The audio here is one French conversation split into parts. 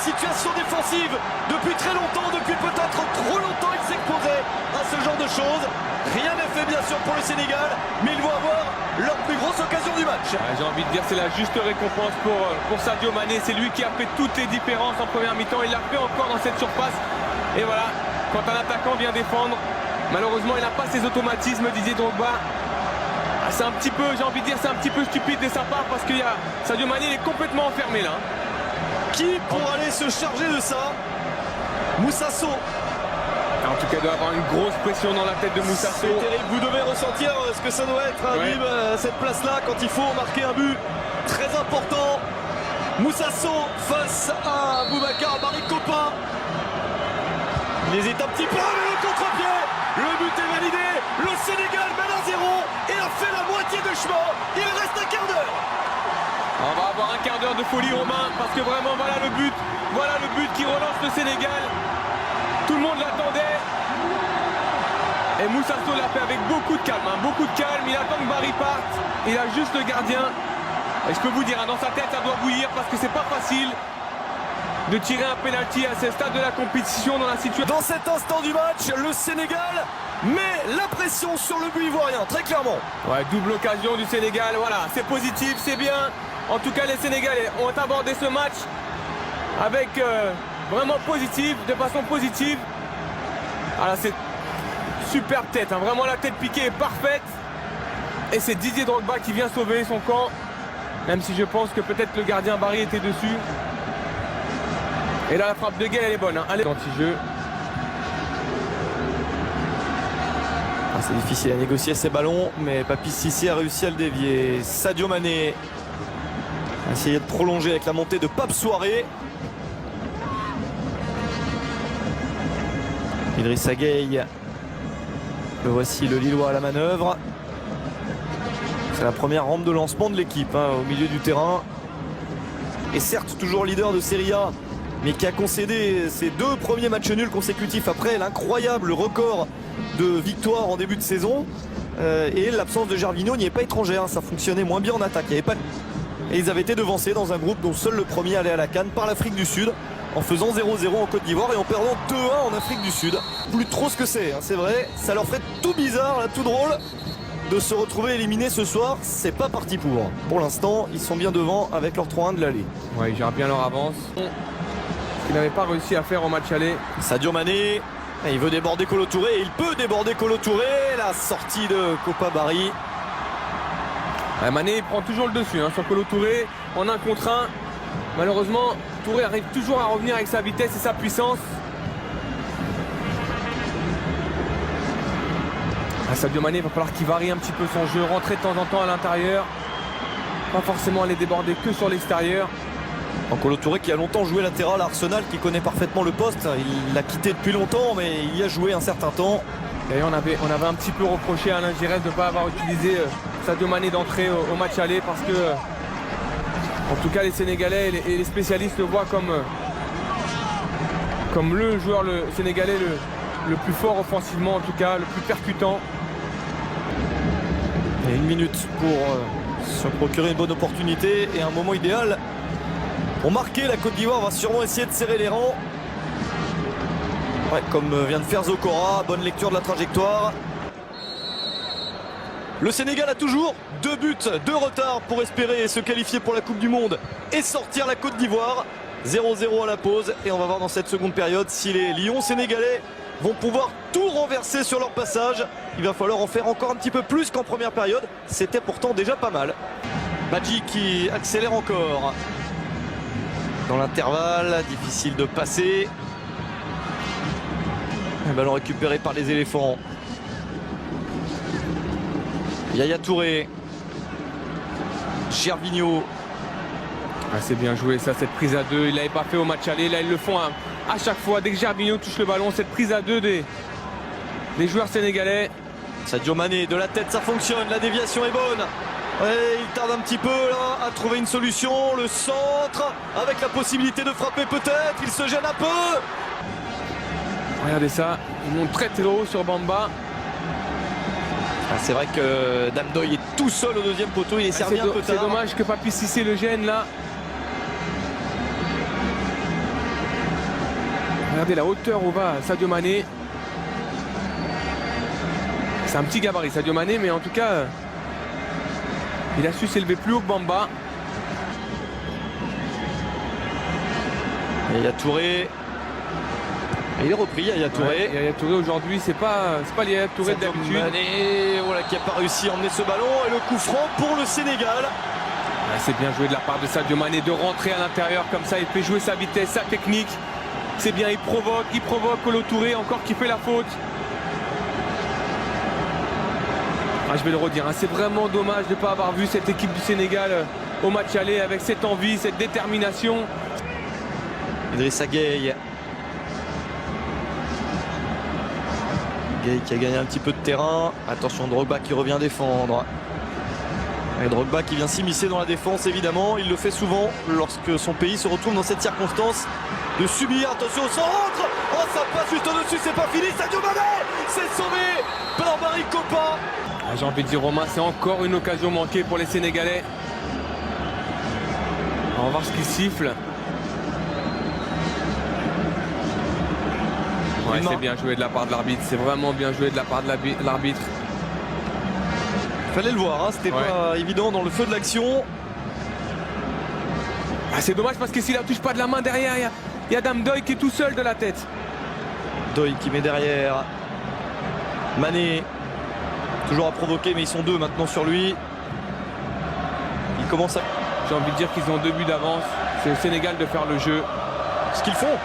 situation défensive depuis très longtemps, depuis peut-être trop longtemps il s'exposait à ce genre de choses. Rien n'est fait bien sûr pour le Sénégal, mais ils vont avoir leur plus grosse occasion du match. J'ai envie de dire c'est la juste récompense pour Sadio Mané. C'est lui qui a fait toutes les différences en première mi-temps. Il l'a fait encore dans cette surface. Et voilà, quand un attaquant vient défendre, malheureusement il n'a pas ses automatismes, Didier Drogba. C'est un petit peu, j'ai envie de dire, c'est un petit peu stupide de sa part parce qu'il y a Sadio Mané, il est complètement enfermé là. Qui pour aller se charger de ça? Moussasso. En tout cas, il doit avoir une grosse pression dans la tête de Moussasso. C'est terrible, vous devez ressentir ce que ça doit être, Habib, cette place-là, quand il faut marquer un but très important. Moussasso face à Boubacar Barry Copain. Il hésite un petit peu, mais le contre-pied, le but est validé. Le Sénégal mène à 0 et a fait la moitié de chemin. Il reste un quart d'heure. On va avoir un quart d'heure de folie, Romain, parce que vraiment, voilà le but qui relance le Sénégal. Tout le monde l'attendait. Et Moussasso l'a fait avec beaucoup de calme, beaucoup de calme. Il attend que Barry parte. Il a juste le gardien. Et je peux vous dire, dans sa tête, ça doit bouillir parce que c'est pas facile de tirer un penalty à ce stade de la compétition dans la situation. Dans cet instant du match, le Sénégal met la pression sur le but ivoirien, très clairement. Ouais, double occasion du Sénégal. Voilà, c'est positif, c'est bien. En tout cas, les Sénégalais ont abordé ce match avec vraiment positif, de façon positive. Alors c'est superbe tête, vraiment la tête piquée est parfaite. Et c'est Didier Drogba qui vient sauver son camp. Même si je pense que peut-être le gardien Barry était dessus. Et là la frappe de Gueye elle est bonne. Allez, anti-jeu. C'est difficile à négocier ces ballons, mais Papi Cissé a réussi à le dévier. Sadio Mané a essayé de prolonger avec la montée de Pape Souaré. Idrissa Gueye. Le voici, le Lillois à la manœuvre. C'est la première rampe de lancement de l'équipe au milieu du terrain. Et certes toujours leader de Serie A, mais qui a concédé ses 2 premiers matchs nuls consécutifs après l'incroyable record de victoires en début de saison. Et l'absence de Gervinho n'y est pas étrangère, ça fonctionnait moins bien en attaque. Il y avait pas... Et ils avaient été devancés dans un groupe dont seul le premier allait à la CAN par l'Afrique du Sud, en faisant 0-0 en Côte d'Ivoire et en perdant 2-1 en Afrique du Sud. Plus trop ce que c'est, c'est vrai, ça leur ferait tout bizarre, là, tout drôle de se retrouver éliminés ce soir. C'est pas parti pour. Pour l'instant, ils sont bien devant avec leur 3-1 de l'aller. Ouais, ils gèrent bien leur avance. Ils n'avaient pas réussi à faire au match aller. Sadio Mané, il veut déborder Kolo Touré, et il peut déborder Kolo Touré. La sortie de Kopa Barry. Mané prend toujours le dessus sur Kolo Touré en 1 contre 1. Malheureusement, Touré arrive toujours à revenir avec sa vitesse et sa puissance. Sadio Mané, il va falloir qu'il varie un petit peu son jeu, rentrer de temps en temps à l'intérieur. Pas forcément aller déborder que sur l'extérieur. Kolo Touré qui a longtemps joué latéral à Arsenal, qui connaît parfaitement le poste. Il l'a quitté depuis longtemps, mais il y a joué un certain temps. D'ailleurs, on avait un petit peu reproché à Alain Giresse de ne pas avoir utilisé Sadio Mané d'entrée au match aller parce que, en tout cas, les Sénégalais et les spécialistes le voient comme le joueur sénégalais le plus fort offensivement, en tout cas, le plus percutant. Et 1 minute pour se procurer une bonne opportunité et un moment idéal pour marquer. La Côte d'Ivoire va sûrement essayer de serrer les rangs. Ouais, comme vient de faire Zokora, bonne lecture de la trajectoire. Le Sénégal a toujours 2 buts de retard pour espérer se qualifier pour la Coupe du Monde et sortir la Côte d'Ivoire. 0-0 à la pause et on va voir dans cette seconde période si les Lions sénégalais vont pouvoir tout renverser sur leur passage. Il va falloir en faire encore un petit peu plus qu'en première période. C'était pourtant déjà pas mal. Badji qui accélère encore. Dans l'intervalle, difficile de passer. Un ballon récupéré par les éléphants. Yaya Touré. Gervinho. C'est bien joué ça, cette prise à 2. Il l'avait pas fait au match aller. Là, ils le font à chaque fois. Dès que Gervinho touche le ballon, cette prise à 2 des joueurs sénégalais. Sadio Mané, de la tête, ça fonctionne. La déviation est bonne. Ouais, il tarde un petit peu là à trouver une solution. Le centre, avec la possibilité de frapper peut-être. Il se gêne un peu. Regardez ça, ils montent très haut sur Bamba. C'est vrai que Damdoy est tout seul au 2e poteau. Il est servi un peu tard. C'est dommage que Papi Cissé le gêne là. Regardez la hauteur où va Sadio Mané. C'est un petit gabarit Sadio Mané, mais en tout cas, il a su s'élever plus haut que Bamba. Et Yaya Touré. Et il est repris, Yaya Touré. Ouais, Yaya Touré aujourd'hui, c'est pas Yaya Touré d'habitude. Mané, voilà, qui n'a pas réussi à emmener ce ballon. Et le coup franc pour le Sénégal. Ouais, c'est bien joué de la part de Sadio Mané de rentrer à l'intérieur comme ça. Il fait jouer sa vitesse, sa technique. C'est bien, il provoque Kolo Touré encore qui fait la faute. Je vais le redire, hein, c'est vraiment dommage de ne pas avoir vu cette équipe du Sénégal au match aller avec cette envie, cette détermination. Idrissa Gueye. Gueye qui a gagné un petit peu de terrain. Attention, Drogba qui revient défendre. Et Drogba qui vient s'immiscer dans la défense, évidemment. Il le fait souvent lorsque son pays se retrouve dans cette circonstance de subir. Attention au centre. Oh, ça passe juste au-dessus, c'est pas fini. Sadio Mané, c'est sauvé par Barry Kopa. J'ai envie de dire, Romain, c'est encore une occasion manquée pour les Sénégalais. On va voir ce qu'ils sifflent. Ouais, c'est bien joué de la part de l'arbitre. C'est vraiment bien joué de la part de l'arbitre. Fallait le voir, hein, c'était pas évident dans le feu de l'action. Ah, c'est dommage parce que s'il la touche pas de la main derrière, il y a Dame Doy qui est tout seul de la tête. Doy qui met derrière. Mané. Toujours à provoquer, mais ils sont deux maintenant sur lui. Il commence à... J'ai envie de dire qu'ils ont 2 buts d'avance. C'est au Sénégal de faire le jeu. Ce qu'ils font.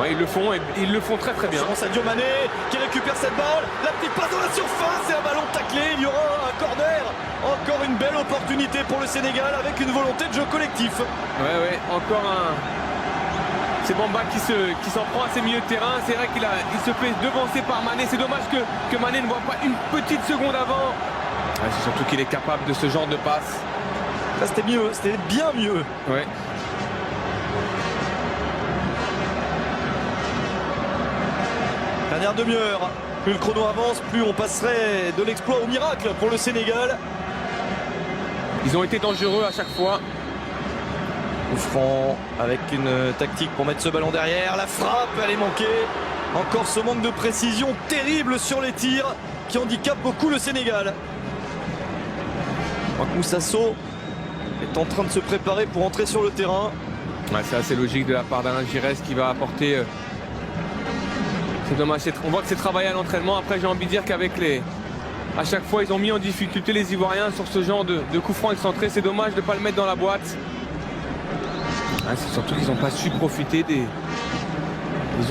Ouais, ils le font et ils le font très très bien. Sadio Mané qui récupère cette balle. La petite passe dans la surface et un ballon taclé. Il y aura un corner. Encore une belle opportunité pour le Sénégal avec une volonté de jeu collectif. Ouais, encore un... C'est Bamba qui s'en prend à ses milieux de terrain. C'est vrai qu'il se fait devancer par Mané. C'est dommage que Mané ne voit pas une petite seconde avant. Ouais, c'est surtout qu'il est capable de ce genre de passe. Là, c'était mieux. C'était bien mieux. Ouais. Dernière demi-heure. Plus le chrono avance, plus on passerait de l'exploit au miracle pour le Sénégal. Ils ont été dangereux à chaque fois. Franc avec une tactique pour mettre ce ballon derrière. La frappe, elle est manquée. Encore ce manque de précision terrible sur les tirs qui handicape beaucoup le Sénégal. Moussa Sow est en train de se préparer pour entrer sur le terrain. Ouais, c'est assez logique de la part d'Alain Giresse qui va apporter... C'est dommage, on voit que c'est travaillé à l'entraînement. Après, j'ai envie de dire qu'avec les... À chaque fois, ils ont mis en difficulté les Ivoiriens sur ce genre de coup franc excentré. C'est dommage de ne pas le mettre dans la boîte. Ah, c'est surtout qu'ils n'ont pas su profiter des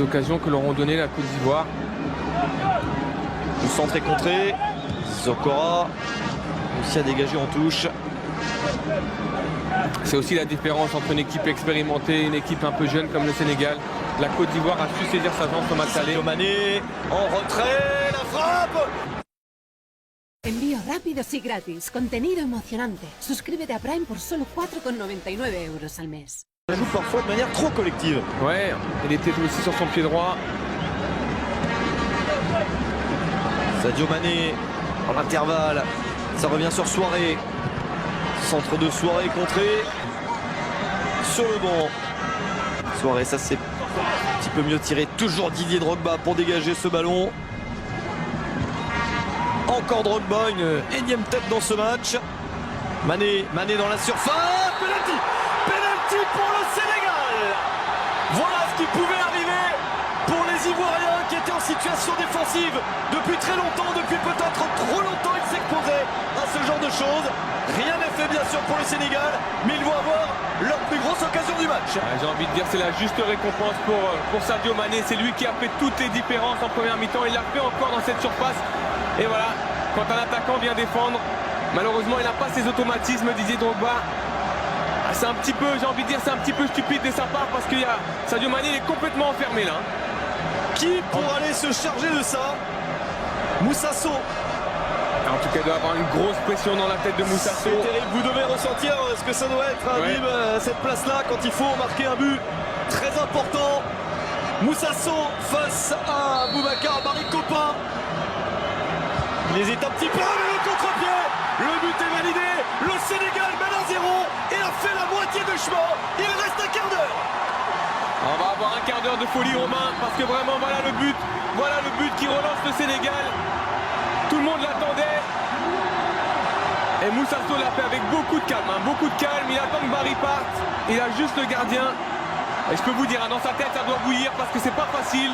occasions que leur ont donné la Côte d'Ivoire. Le centre est contré. Zokora aussi a dégagé en touche. C'est aussi la différence entre une équipe expérimentée et une équipe un peu jeune comme le Sénégal. La Côte d'Ivoire a su saisir sa chance au match aller. Sadio Mané en retrait, la frappe. Envío rápidos y gratis, contenido emocionante. Suscríbete a Prime por solo 4,99 € al mes. Ça joue parfois de manière trop collective. Ouais, il était aussi sur son pied droit. Sadio Mané en intervalle. Ça revient sur Soirée. Centre de Soirée contré. Sur le banc. Soirée, ça c'est un petit peu mieux tiré. Toujours Didier Drogba pour dégager ce ballon. Encore Drogba, une énième tête dans ce match. Mané dans la surface. Penalty. Penalty pour le Sénégal. Voilà ce qui pouvait arriver pour les Ivoiriens qui étaient en situation défensive depuis très longtemps, depuis peut-être trop longtemps. Ils s'exposaient à ce genre de choses. Rien n'est fait bien sûr pour le Sénégal, mais ils vont avoir leur plus grosse occasion du match. J'ai envie de dire c'est la juste récompense pour Sadio Mané. C'est lui qui a fait toutes les différences en première mi-temps. Il l'a fait encore dans cette surface. Et voilà, quand un attaquant vient défendre, malheureusement il n'a pas ses automatismes, Didier Drogba. C'est un petit peu, j'ai envie de dire, c'est un petit peu stupide de sa part parce que Sadio Mané il est complètement enfermé là. Qui pour aller se charger de ça? Moussa Sow. En tout cas, il doit avoir une grosse pression dans la tête de Moussa Sow. C'est terrible, vous devez ressentir ce que ça doit être, Habib, cette place-là, quand il faut marquer un but très important. Moussa Sow face à Boubacar Barry Kopa. Il hésite un petit peu, mais le contre-pied, le but est validé. Le Sénégal mène à 0 et a fait la moitié de chemin. Il reste un quart d'heure. On va avoir un quart d'heure de folie, Romain, parce que vraiment, voilà le but qui relance le Sénégal. Tout le monde l'attendait. Et Moussasso l'a fait avec beaucoup de calme, il attend que Barry parte, il a juste le gardien. Et je peux vous dire, dans sa tête, ça doit bouillir parce que c'est pas facile.